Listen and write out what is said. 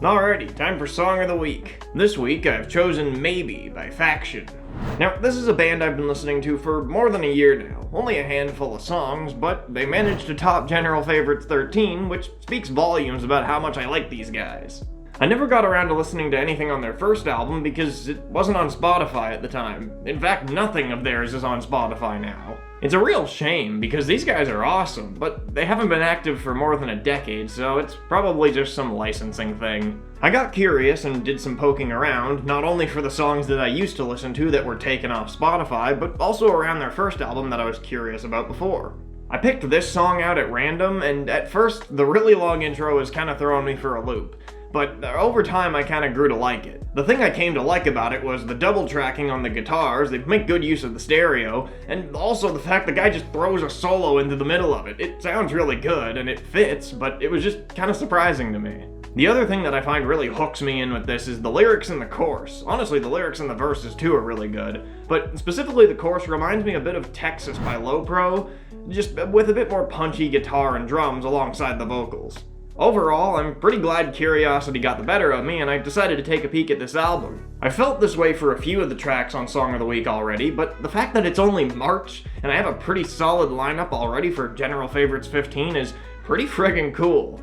Alrighty, time for Song of the Week. This week I've chosen Maybe by Faktion. Now, this is a band I've been listening to for more than a year now. Only a handful of songs, but they managed to top General Favorites 13, which speaks volumes about how much I like these guys. I never got around to listening to anything on their first album because it wasn't on Spotify at the time. In fact, nothing of theirs is on Spotify now. It's a real shame because these guys are awesome, but they haven't been active for more than a decade, so it's probably just some licensing thing. I got curious and did some poking around, not only for the songs that I used to listen to that were taken off Spotify, but also around their first album that I was curious about before. I picked this song out at random, and at first, the really long intro was kinda throwing me for a loop. But over time, I kinda grew to like it. The thing I came to like about it was the double tracking on the guitars. They make good use of the stereo, and also the fact the guy just throws a solo into the middle of it. It sounds really good, and it fits, but it was just kinda surprising to me. The other thing that I find really hooks me in with this is the lyrics and the chorus. Honestly, the lyrics and the verses too are really good, but specifically the chorus reminds me a bit of Texas by Lopro, just with a bit more punchy guitar and drums alongside the vocals. Overall, I'm pretty glad curiosity got the better of me and I decided to take a peek at this album. I felt this way for a few of the tracks on Song of the Week already, but the fact that it's only March and I have a pretty solid lineup already for General Favorites 15 is pretty friggin' cool.